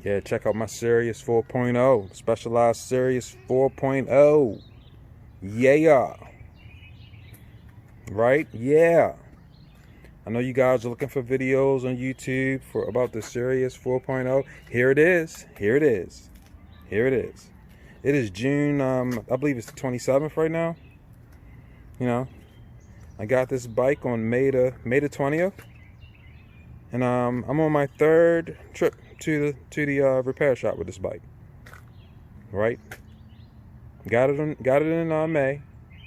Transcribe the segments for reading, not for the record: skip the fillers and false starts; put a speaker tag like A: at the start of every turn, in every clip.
A: Yeah, check out my Sirrus 4.0. Specialized Sirrus 4.0. Yeah. Right? Yeah. I know you guys are looking for videos on YouTube about the Sirrus 4.0. Here it is. Here it is. Here it is. It is June, I believe it's the 27th right now. You know, I got this bike on May the 20th. And I'm on my third trip to the repair shop with this bike. Right? Got it in May.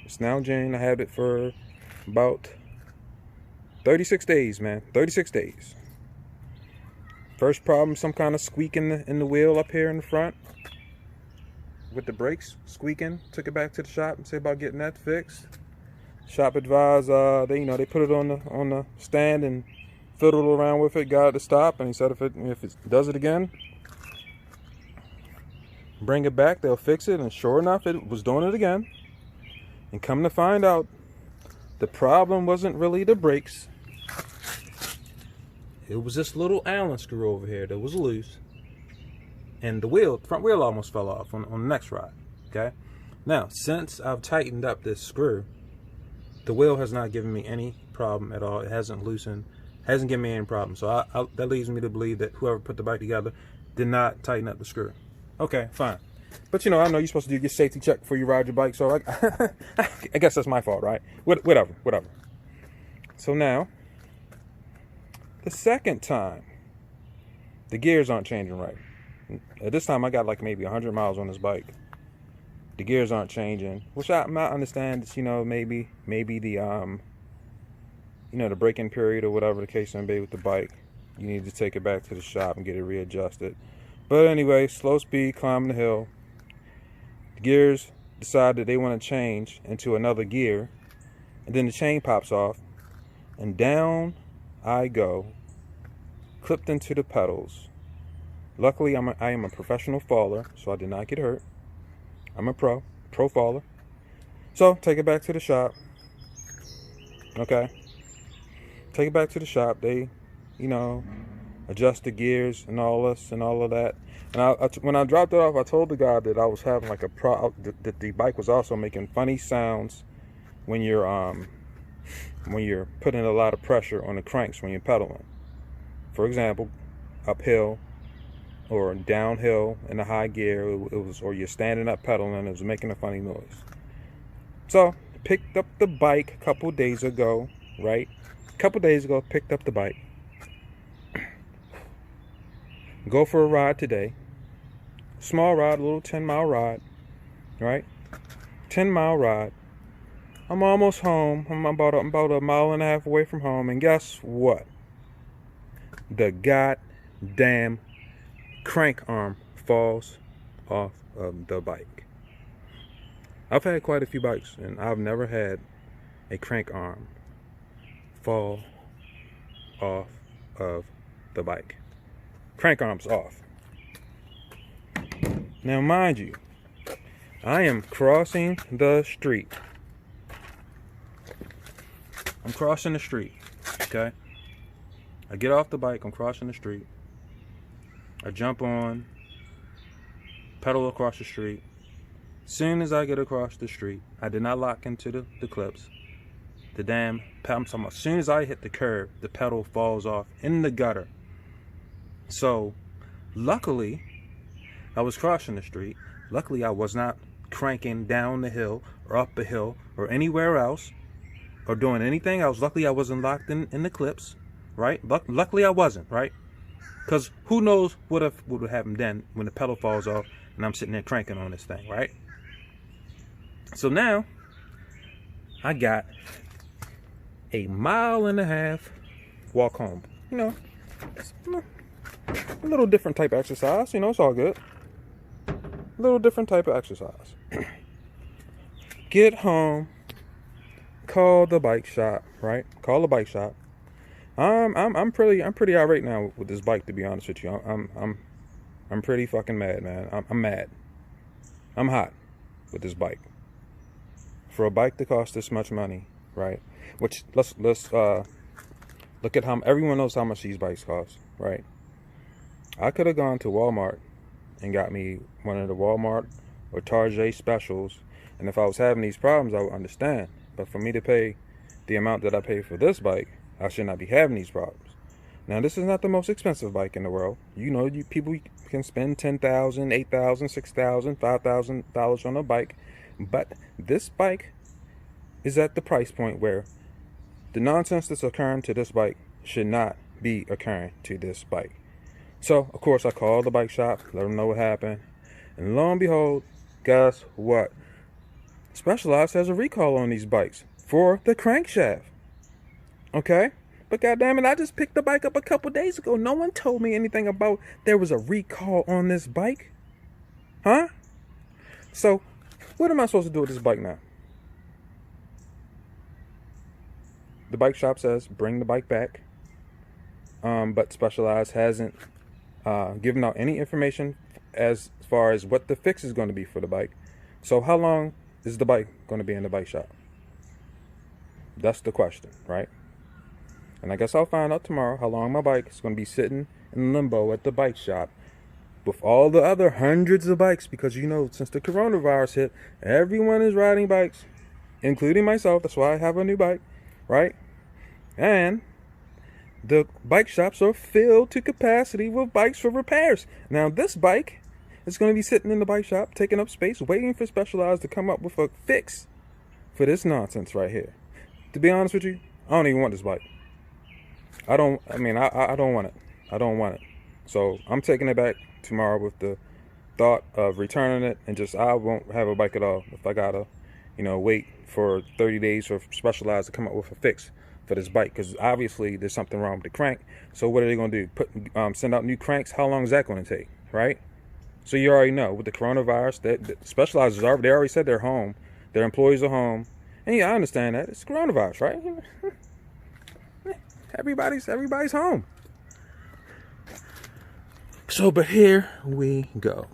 A: It's now June. I had it for about 36 days, man. 36 days. First problem, some kind of squeak in the wheel up here in the front with the brakes squeaking. Took it back to the shop and said about getting that fixed. Shop advised they put it on the stand and fiddled around with it, got it to stop, and he said if it does it again, bring it back, they'll fix it. And sure enough, it was doing it again. And come to find out, the problem wasn't really the brakes. It was this little Allen screw over here that was loose, and the front wheel almost fell off on the next ride. Okay, now since I've tightened up this screw, the wheel has not given me any problem at all. It hasn't loosened, hasn't given me any problem. So that leads me to believe that whoever put the bike together did not tighten up the screw. Okay, fine. But I know you're supposed to do your safety check before you ride your bike, so I guess that's my fault, right? Whatever. So now, the second time, the gears aren't changing right. At this time, I got like maybe 100 miles on this bike. The gears aren't changing, which I might understand. It's, maybe the the break-in period or whatever the case may be with the bike. You need to take it back to the shop and get it readjusted. But anyway, slow speed, climbing the hill. The gears decide that they want to change into another gear, and then the chain pops off, and down I go, clipped into the pedals. Luckily, I am a professional faller, so I did not get hurt. I'm a pro faller. So take it back to the shop. Okay. Take it back to the shop. They, adjust the gears and all this and all of that. And when I dropped it off, I told the guy that I was having like that the bike was also making funny sounds when you're putting a lot of pressure on the cranks when you're pedaling. For example, uphill or downhill in a high gear, or you're standing up pedaling, it was making a funny noise. So picked up the bike a couple days ago, right? Picked up the bike. Go for a ride today. Small ride, a little 10-mile ride, right? 10-mile ride. I'm almost home. I'm about a mile and a half away from home, and guess what? The goddamn crank arm falls off of the bike. I've had quite a few bikes, and I've never had a crank arm fall off of the bike. Crank arm's off. Now, mind you, I am crossing the street. I'm crossing the street, okay? I get off the bike, I'm crossing the street. I jump on, pedal across the street. Soon as I get across the street, I did not lock into the clips. The damn pedal, I'm talking about, as soon as I hit the curb, the pedal falls off in the gutter. So, luckily, I was crossing the street. Luckily, I was not cranking down the hill or up the hill or anywhere else or doing anything else. Luckily, I wasn't locked in the clips, right? Luckily, I wasn't, right? Because who knows what would happen then when the pedal falls off and I'm sitting there cranking on this thing, right? So now, I got a 1.5 mile walk home. A little different type of exercise. It's all good. A little different type of exercise. Get home. Call the bike shop, right? Call the bike shop. I'm pretty irate now with this bike, to be honest with you. I'm pretty fucking mad, man. I'm mad. I'm hot with this bike. For a bike that costs this much money, right? Which let's look at how everyone knows how much these bikes cost, right? I could have gone to Walmart and got me one of the Walmart or Target specials, and if I was having these problems, I would understand. But for me to pay the amount that I pay for this bike, I should not be having these problems. Now, this is not the most expensive bike in the world. You know, people can spend $10,000, $8,000, $6,000, $5,000 on a bike, but this bike is at the price point where the nonsense that's occurring to this bike should not be occurring to this bike. So, of course, I called the bike shop, let them know what happened, and lo and behold, guess what? Specialized has a recall on these bikes for the crankshaft. Okay? But goddamn it, I just picked the bike up a couple days ago. No one told me anything about there was a recall on this bike. Huh? So, what am I supposed to do with this bike now? The bike shop says bring the bike back. But Specialized hasn't given out any information as far as what the fix is going to be for the bike. So how long is the bike going to be in the bike shop? That's the question, right? And I guess I'll find out tomorrow how long my bike is going to be sitting in limbo at the bike shop with all the other hundreds of bikes, because you know, since the coronavirus hit, everyone is riding bikes, including myself. That's why I have a new bike, right? And the bike shops are filled to capacity with bikes for repairs. Now this bike is going to be sitting in the bike shop, taking up space, waiting for Specialized to come up with a fix for this nonsense right here. To be honest with you, I don't even want this bike. I don't want it. I don't want it. So I'm taking it back tomorrow with the thought of returning it, and I won't have a bike at all if I gotta, wait for 30 days for Specialized to come up with a fix for this bike, because obviously there's something wrong with the crank. So what are they gonna do? Send out new cranks? How long is that gonna take, right? So you already know with the coronavirus that Specialized they already said they're home, their employees are home, and yeah, I understand that it's coronavirus, right? Everybody's home. So, but here we go.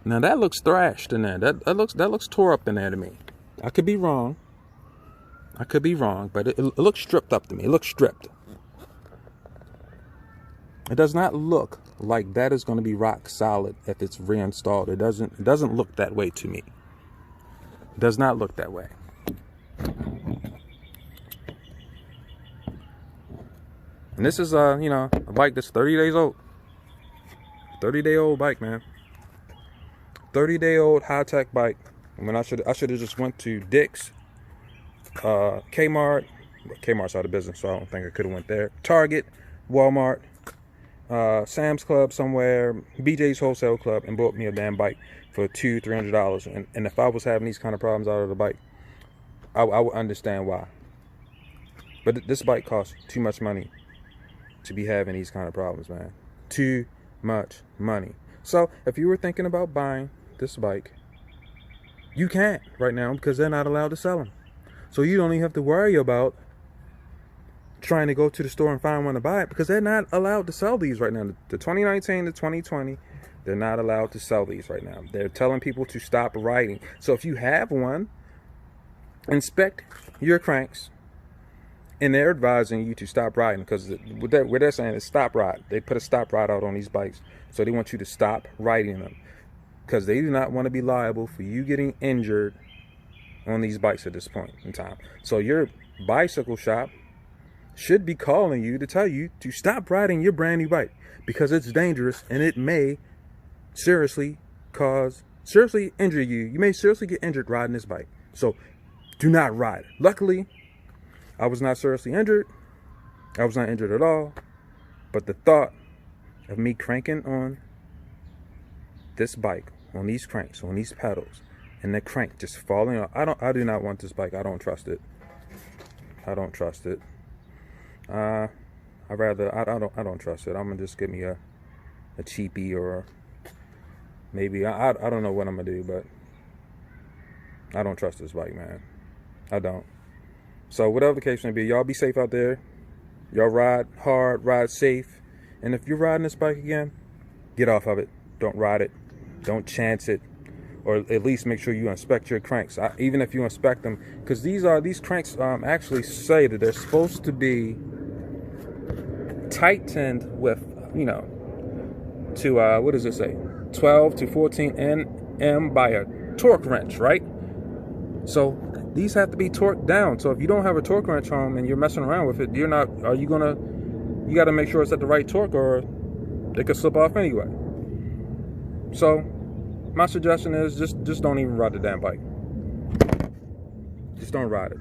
A: Now that looks thrashed in there. That looks tore up in there to me. I could be wrong, but it looks stripped up to me. It looks stripped. It does not look like that is going to be rock solid if it's reinstalled. It doesn't look that way to me. It does not look that way. And this is a bike that's 30 days old. 30-day-old bike, man. 30-day-old high-tech bike. I mean, I should have just went to Dick's, Kmart. Kmart's out of business, so I don't think I could have went there. Target, Walmart, Sam's Club somewhere, BJ's Wholesale Club, and bought me a damn bike for $200-$300. And if I was having these kind of problems out of the bike, I would understand why. But this bike costs too much money to be having these kind of problems, man. Too much money. So if you were thinking about buying this bike, you can't right now because they're not allowed to sell them. So you don't even have to worry about trying to go to the store and find one to buy it, because they're not allowed to sell these right now. The 2019 to 2020, they're not allowed to sell these right now. They're telling people to stop riding. So if you have one, inspect your cranks, and they're advising you to stop riding, because what they're saying is stop ride. They put a stop ride out on these bikes, so they want you to stop riding them, because they do not want to be liable for you getting injured on these bikes at this point in time. So your bicycle shop should be calling you to tell you to stop riding your brand new bike, because it's dangerous and it may seriously injure you. You may seriously get injured riding this bike. So do not ride. Luckily, I was not seriously injured. I was not injured at all. But the thought of me cranking on this bike, on these cranks, on these pedals, and the crank just falling off, I do not want this bike. I don't trust it. I don't trust it. I don't trust it. I'm gonna just get me a cheapie, or maybe I don't know what I'm gonna do, but I don't trust this bike, man. I don't. So whatever the case may be, y'all be safe out there. Y'all ride hard, ride safe. And if you're riding this bike again, get off of it. Don't ride it. Don't chance it. Or at least make sure you inspect your cranks. Even if you inspect them, because these cranks actually say that they're supposed to be tightened with, to, what does it say? 12 to 14 Nm by a torque wrench, right? So these have to be torqued down. So if you don't have a torque wrench home and you're messing around with it, you got to make sure it's at the right torque, or it could slip off anyway. So my suggestion is just don't even ride the damn bike. Just don't ride it.